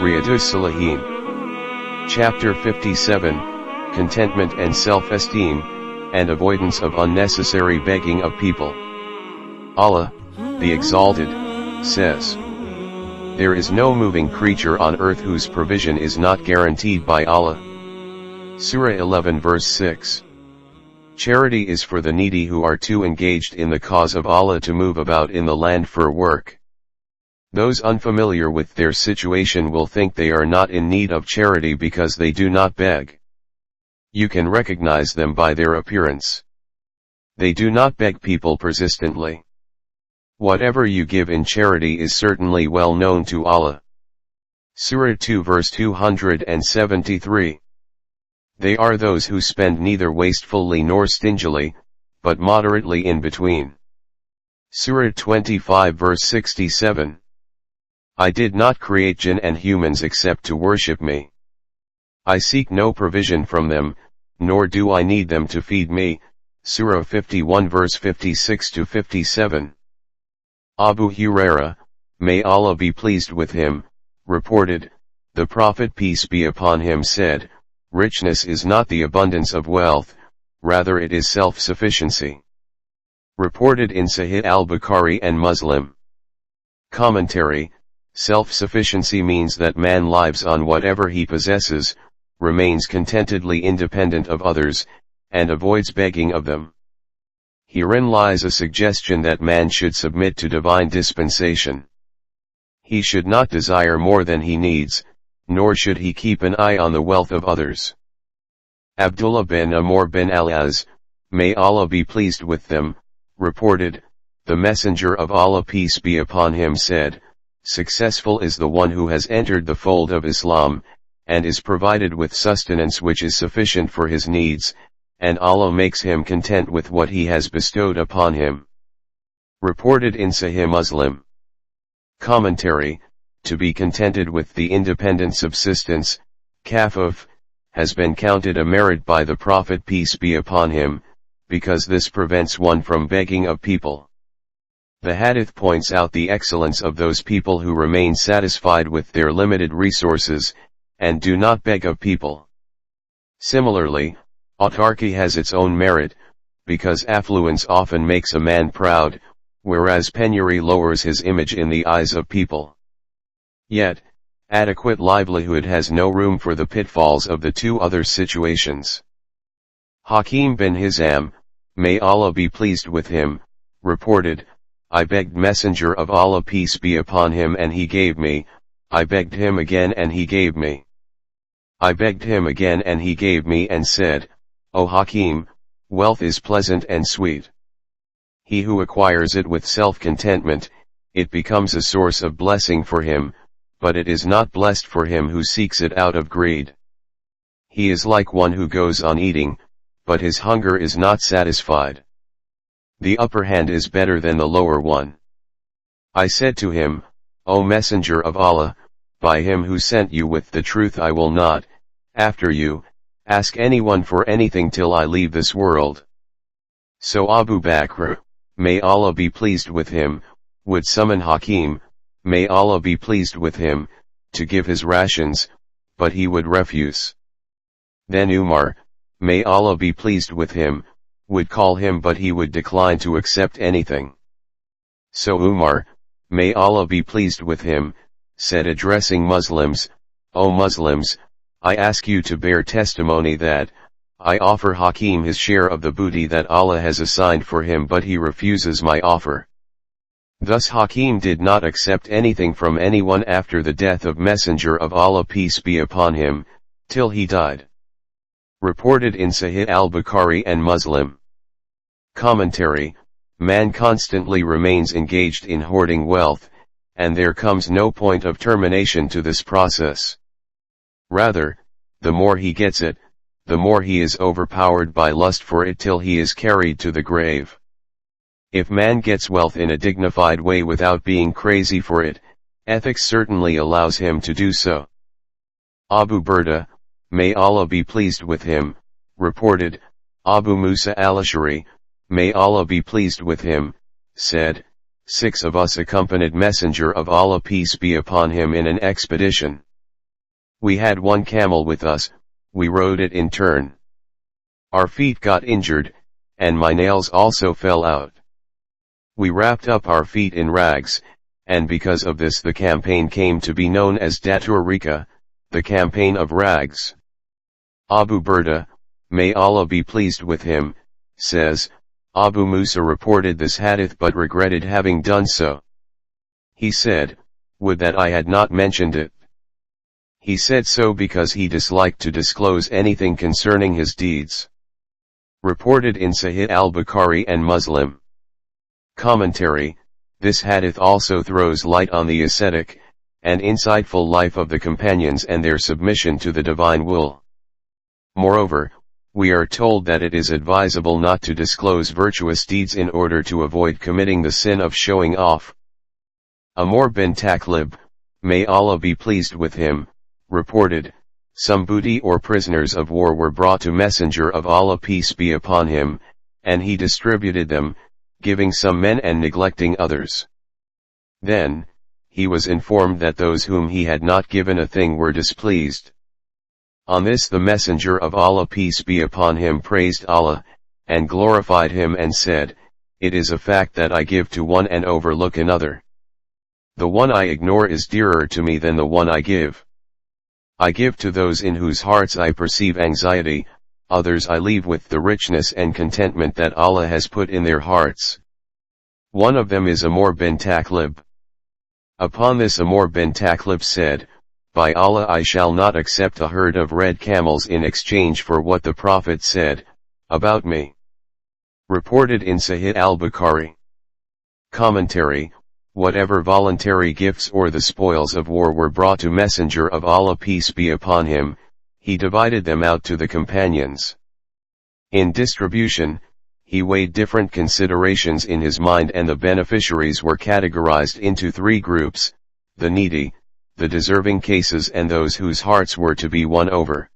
Riyadus Saliheen. Chapter 57, Contentment and Self-esteem, and Avoidance of Unnecessary Begging of People. Allah, the Exalted, says, "There is no moving creature on earth whose provision is not guaranteed by Allah." Surah 11 verse 6. Charity is for the needy who are too engaged in the cause of Allah to move about in the land for work. Those unfamiliar with their situation will think they are not in need of charity because they do not beg. You can recognize them by their appearance. They do not beg people persistently. Whatever you give in charity is certainly well known to Allah. Surah 2 verse 273. They are those who spend neither wastefully nor stingily, but moderately in between. Surah 25 verse 67. I did not create jinn and humans except to worship me. I seek no provision from them, nor do I need them to feed me. Surah 51 verse 56 to 57. Abu Huraira, may Allah be pleased with him, reported, the Prophet peace be upon him said, richness is not the abundance of wealth, rather it is self-sufficiency. Reported in Sahih al-Bukhari and Muslim. Commentary: self-sufficiency means that man lives on whatever he possesses, remains contentedly independent of others, and avoids begging of them. Herein lies a suggestion that man should submit to divine dispensation. He should not desire more than he needs, nor should he keep an eye on the wealth of others. Abdullah bin Amr bin al-As, may Allah be pleased with them, reported, the Messenger of Allah peace be upon him said, successful is the one who has entered the fold of Islam, and is provided with sustenance which is sufficient for his needs, and Allah makes him content with what he has bestowed upon him. Reported in Sahih Muslim. Commentary: to be contented with the independent subsistence, kafaf, has been counted a merit by the Prophet peace be upon him, because this prevents one from begging of people. The hadith points out the excellence of those people who remain satisfied with their limited resources, and do not beg of people. Similarly, autarky has its own merit, because affluence often makes a man proud, whereas penury lowers his image in the eyes of people. Yet, adequate livelihood has no room for the pitfalls of the two other situations. Hakim bin Hizam, may Allah be pleased with him, reported, I begged Messenger of Allah peace be upon him and he gave me, I begged him again and he gave me. I begged him again and he gave me and said, O Hakim, wealth is pleasant and sweet. He who acquires it with self-contentment, it becomes a source of blessing for him, but it is not blessed for him who seeks it out of greed. He is like one who goes on eating, but his hunger is not satisfied. The upper hand is better than the lower one. I said to him, O Messenger of Allah, by him who sent you with the truth I will not, after you, ask anyone for anything till I leave this world. So Abu Bakr, may Allah be pleased with him, would summon Hakim, may Allah be pleased with him, to give his rations, but he would refuse. Then Umar, may Allah be pleased with him, would call him but he would decline to accept anything. So Umar, may Allah be pleased with him, said addressing Muslims, O Muslims, I ask you to bear testimony that, I offer Hakim his share of the booty that Allah has assigned for him but he refuses my offer. Thus Hakim did not accept anything from anyone after the death of Messenger of Allah peace be upon him, till he died. Reported in Sahih al-Bukhari and Muslim. Commentary: man constantly remains engaged in hoarding wealth, and there comes no point of termination to this process. Rather, the more he gets it, the more he is overpowered by lust for it till he is carried to the grave. If man gets wealth in a dignified way without being crazy for it, ethics certainly allows him to do so. Abu Burda, may Allah be pleased with him, reported, Abu Musa al-Ash'ari, may Allah be pleased with him, said, 6 of us accompanied Messenger of Allah peace be upon him in an expedition. We had one camel with us, we rode it in turn. Our feet got injured, and my nails also fell out. We wrapped up our feet in rags, and because of this the campaign came to be known as Datur Rika, the campaign of rags. Abu Burda, may Allah be pleased with him, says, Abu Musa reported this hadith but regretted having done so. He said, would that I had not mentioned it. He said so because he disliked to disclose anything concerning his deeds. Reported in Sahih al-Bukhari and Muslim. Commentary: this hadith also throws light on the ascetic and insightful life of the companions and their submission to the divine will. Moreover, we are told that it is advisable not to disclose virtuous deeds in order to avoid committing the sin of showing off. Amr bin Taqlib, may Allah be pleased with him, reported, some booty or prisoners of war were brought to Messenger of Allah peace be upon him, and he distributed them, giving some men and neglecting others. Then, he was informed that those whom he had not given a thing were displeased. On this the Messenger of Allah peace be upon him praised Allah, and glorified him and said, it is a fact that I give to one and overlook another. The one I ignore is dearer to me than the one I give. I give to those in whose hearts I perceive anxiety, others I leave with the richness and contentment that Allah has put in their hearts. One of them is Amr bin Taqlib. Upon this Amr bin Taqlib said, by Allah I shall not accept a herd of red camels in exchange for what the Prophet said about me. Reported in Sahih al-Bukhari. Commentary: whatever voluntary gifts or the spoils of war were brought to Messenger of Allah peace be upon him, he divided them out to the companions. In distribution, he weighed different considerations in his mind and the beneficiaries were categorized into three groups: the needy, the deserving cases and those whose hearts were to be won over.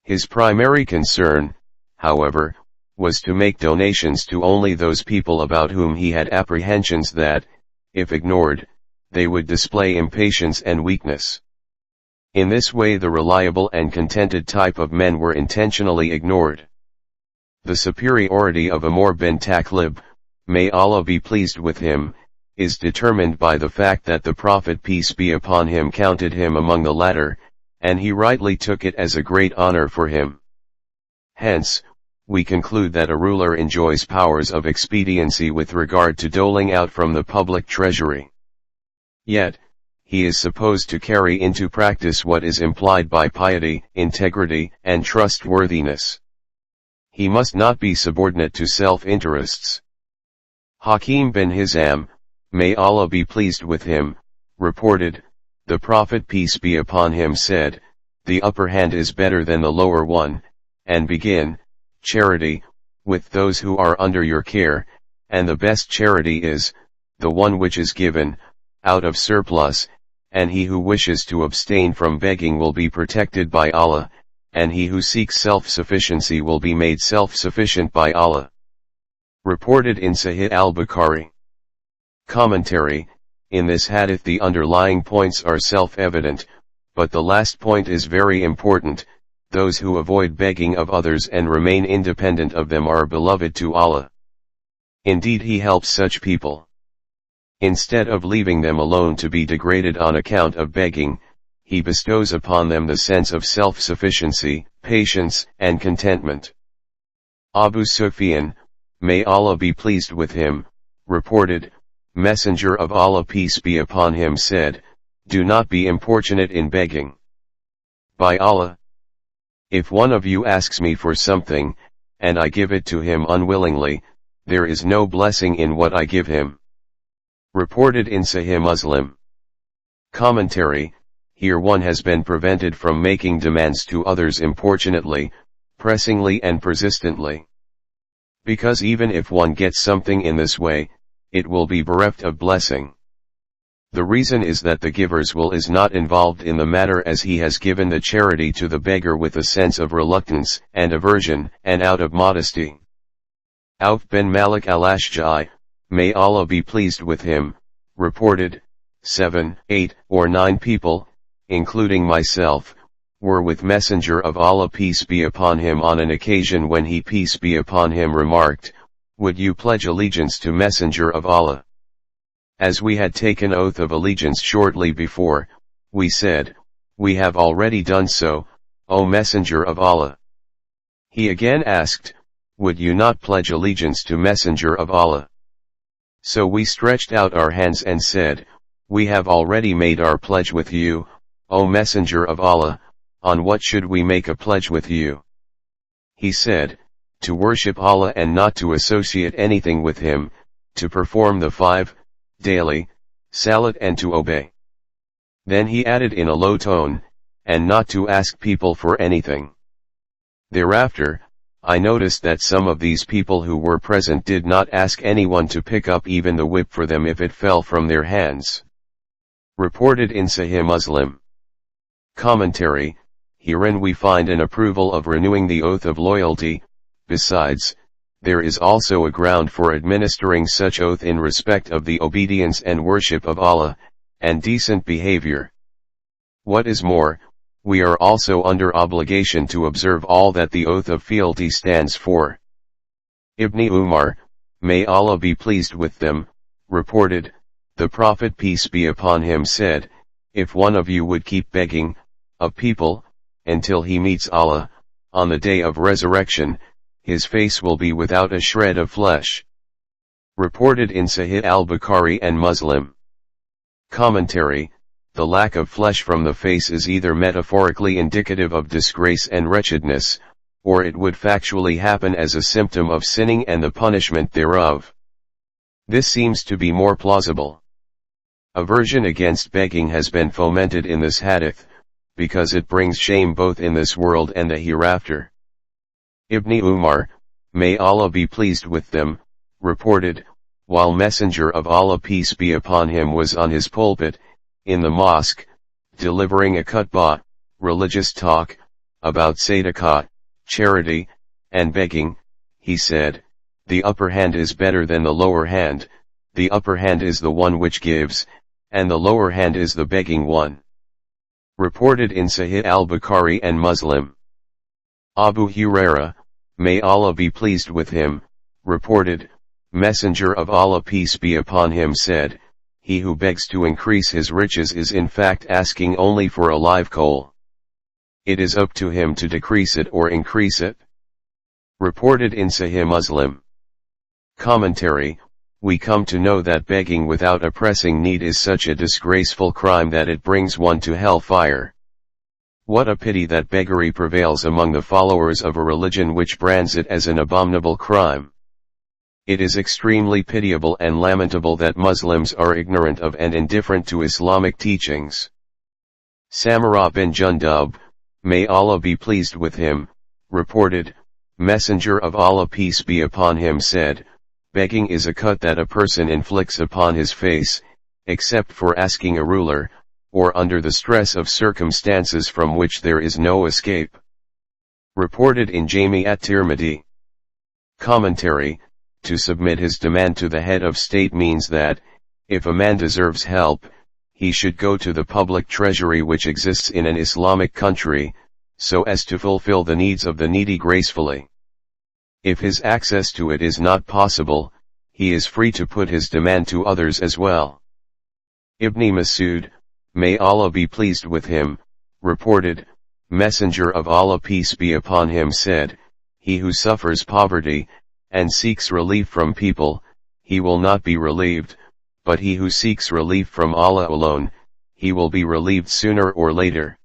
His primary concern, however, was to make donations to only those people about whom he had apprehensions that, if ignored, they would display impatience and weakness. In this way the reliable and contented type of men were intentionally ignored. The superiority of Amr bin Taqlib, may Allah be pleased with him, is determined by the fact that the Prophet peace be upon him counted him among the latter, and he rightly took it as a great honor for him. Hence, we conclude that a ruler enjoys powers of expediency with regard to doling out from the public treasury. Yet, he is supposed to carry into practice what is implied by piety, integrity, and trustworthiness. He must not be subordinate to self-interests. Hakim bin Hizam, may Allah be pleased with him, reported, the Prophet peace be upon him said, the upper hand is better than the lower one, and begin, charity, with those who are under your care, and the best charity is, the one which is given, out of surplus, and he who wishes to abstain from begging will be protected by Allah, and he who seeks self-sufficiency will be made self-sufficient by Allah. Reported in Sahih al-Bukhari. Commentary: in this hadith the underlying points are self-evident, but the last point is very important: those who avoid begging of others and remain independent of them are beloved to Allah. Indeed He helps such people. Instead of leaving them alone to be degraded on account of begging, He bestows upon them the sense of self-sufficiency, patience, and contentment. Abu Sufyan, may Allah be pleased with him, reported, Messenger of Allah peace be upon him said, do not be importunate in begging. By Allah, if one of you asks me for something, and I give it to him unwillingly, there is no blessing in what I give him. Reported in Sahih Muslim. Commentary: here one has been prevented from making demands to others importunately, pressingly and persistently. Because even if one gets something in this way, it will be bereft of blessing. The reason is that the giver's will is not involved in the matter, as he has given the charity to the beggar with a sense of reluctance and aversion and out of modesty. Auf bin Malik al-Ashja'i, may Allah be pleased with him, reported, 7, 8, or 9 people, including myself, were with Messenger of Allah peace be upon him on an occasion when he peace be upon him remarked, "Would you pledge allegiance to Messenger of Allah?" As we had taken oath of allegiance shortly before, we said, "We have already done so, O Messenger of Allah." He again asked, "Would you not pledge allegiance to Messenger of Allah?" So we stretched out our hands and said, "We have already made our pledge with you, O Messenger of Allah. On what should we make a pledge with you?" He said, "To worship Allah and not to associate anything with him, to perform the 5, daily, salat and to obey." Then he added in a low tone, "And not to ask people for anything." Thereafter, I noticed that some of these people who were present did not ask anyone to pick up even the whip for them if it fell from their hands. Reported in Sahih Muslim. Commentary: Herein we find an approval of renewing the oath of loyalty. Besides, there is also a ground for administering such oath in respect of the obedience and worship of Allah, and decent behavior. What is more, we are also under obligation to observe all that the oath of fealty stands for. Ibn Umar, may Allah be pleased with them, reported, the Prophet peace be upon him said, "If one of you would keep begging of people until he meets Allah, on the day of resurrection, his face will be without a shred of flesh." Reported in Sahih al-Bukhari and Muslim. Commentary: The lack of flesh from the face is either metaphorically indicative of disgrace and wretchedness, or it would factually happen as a symptom of sinning and the punishment thereof. This seems to be more plausible. Aversion against begging has been fomented in this hadith, because it brings shame both in this world and the hereafter. Ibn Umar, may Allah be pleased with them, reported, while Messenger of Allah peace be upon him was on his pulpit, in the mosque, delivering a khutbah, religious talk, about sadaqah, charity, and begging, he said, "The upper hand is better than the lower hand, the upper hand is the one which gives, and the lower hand is the begging one." Reported in Sahih al-Bukhari and Muslim. Abu Huraira, may Allah be pleased with him, reported, Messenger of Allah peace be upon him said, "He who begs to increase his riches is in fact asking only for a live coal. It is up to him to decrease it or increase it." Reported in Sahih Muslim. Commentary: We come to know that begging without a pressing need is such a disgraceful crime that it brings one to hellfire. What a pity that beggary prevails among the followers of a religion which brands it as an abominable crime. It is extremely pitiable and lamentable that Muslims are ignorant of and indifferent to Islamic teachings. Samurah bin Jundub, may Allah be pleased with him, reported, Messenger of Allah peace be upon him said, "Begging is a cut that a person inflicts upon his face, except for asking a ruler, or under the stress of circumstances from which there is no escape." Reported in Jami at-Tirmidhi. Commentary: To submit his demand to the head of state means that, if a man deserves help, he should go to the public treasury which exists in an Islamic country, so as to fulfill the needs of the needy gracefully. If his access to it is not possible, he is free to put his demand to others as well. Ibn Masud, may Allah be pleased with him, reported, Messenger of Allah peace be upon him said, "He who suffers poverty, and seeks relief from people, he will not be relieved, but he who seeks relief from Allah alone, he will be relieved sooner or later."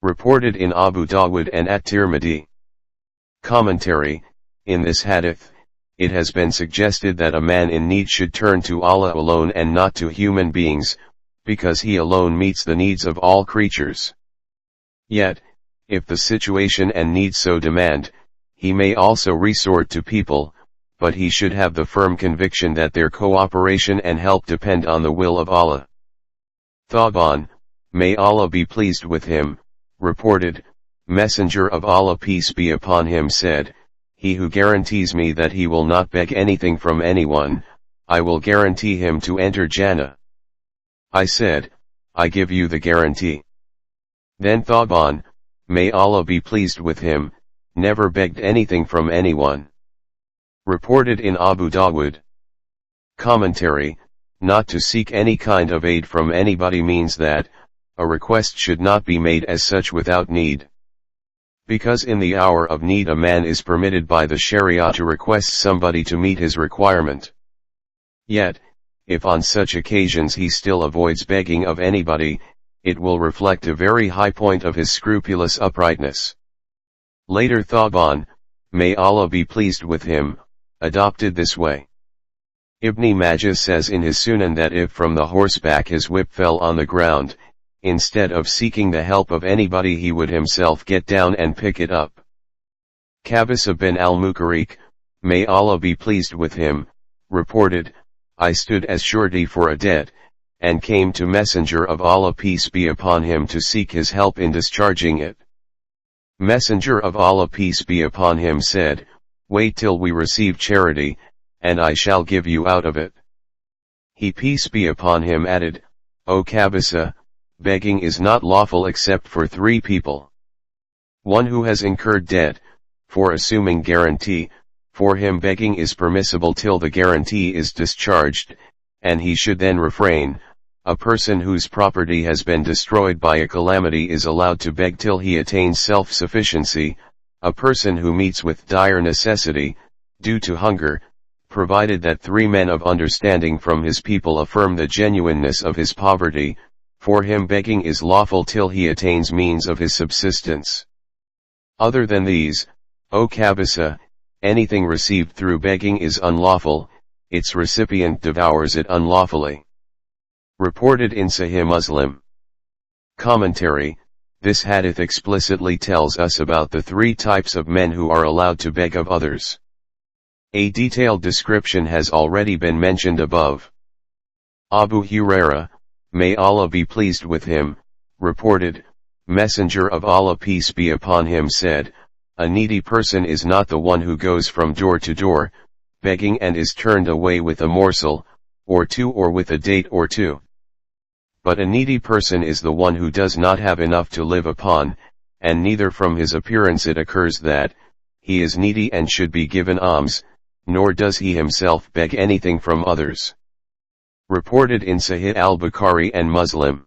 Reported in Abu Dawud and at-Tirmidhi. Commentary: In this hadith, it has been suggested that a man in need should turn to Allah alone and not to human beings, because he alone meets the needs of all creatures. Yet, if the situation and need so demand, he may also resort to people, but he should have the firm conviction that their cooperation and help depend on the will of Allah. Thawban, may Allah be pleased with him, reported, Messenger of Allah peace be upon him said, "He who guarantees me that he will not beg anything from anyone, I will guarantee him to enter Jannah." I said, "I give you the guarantee." Then Thawban, may Allah be pleased with him, never begged anything from anyone. Reported in Abu Dawud. Commentary: not to seek any kind of aid from anybody means that a request should not be made as such without need. Because in the hour of need a man is permitted by the Sharia to request somebody to meet his requirement. Yet, if on such occasions he still avoids begging of anybody, it will reflect a very high point of his scrupulous uprightness. Later Thawban, may Allah be pleased with him, adopted this way. Ibn Majah says in his Sunan that if from the horseback his whip fell on the ground, instead of seeking the help of anybody he would himself get down and pick it up. Qabisa bin al-Mukarrik, may Allah be pleased with him, reported, I stood as surety for a debt, and came to Messenger of Allah peace be upon him to seek his help in discharging it. Messenger of Allah peace be upon him said, wait till we receive charity, and I shall give you out of it. He peace be upon him added, O Qabisa, begging is not lawful except for 3 people. One who has incurred debt, for assuming guarantee, for him begging is permissible till the guarantee is discharged, and he should then refrain. A person whose property has been destroyed by a calamity is allowed to beg till he attains self-sufficiency. A person who meets with dire necessity, due to hunger, provided that 3 men of understanding from his people affirm the genuineness of his poverty, for him begging is lawful till he attains means of his subsistence. Other than these, O Qabisa, anything received through begging is unlawful, its recipient devours it unlawfully. Reported in Sahih Muslim. Commentary: this hadith explicitly tells us about the 3 types of men who are allowed to beg of others. A detailed description has already been mentioned above. Abu Huraira, may Allah be pleased with him, reported, Messenger of Allah peace be upon him said, a needy person is not the one who goes from door to door, begging and is turned away with a morsel, or 2 or with a date or 2. But a needy person is the one who does not have enough to live upon, and neither from his appearance it occurs that he is needy and should be given alms, nor does he himself beg anything from others. Reported in Sahih al-Bukhari and Muslim.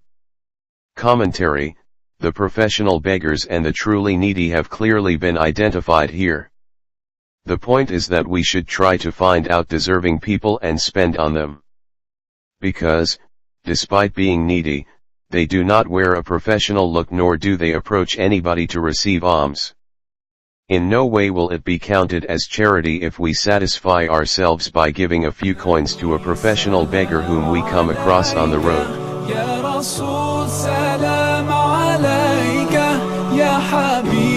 Commentary: the professional beggars and the truly needy have clearly been identified here. The point is that we should try to find out deserving people and spend on them. Because, despite being needy, they do not wear a professional look nor do they approach anybody to receive alms. In no way will it be counted as charity if we satisfy ourselves by giving a few coins to a professional beggar whom we come across on the road. Ya Rasul, salam alayka, ya Habib.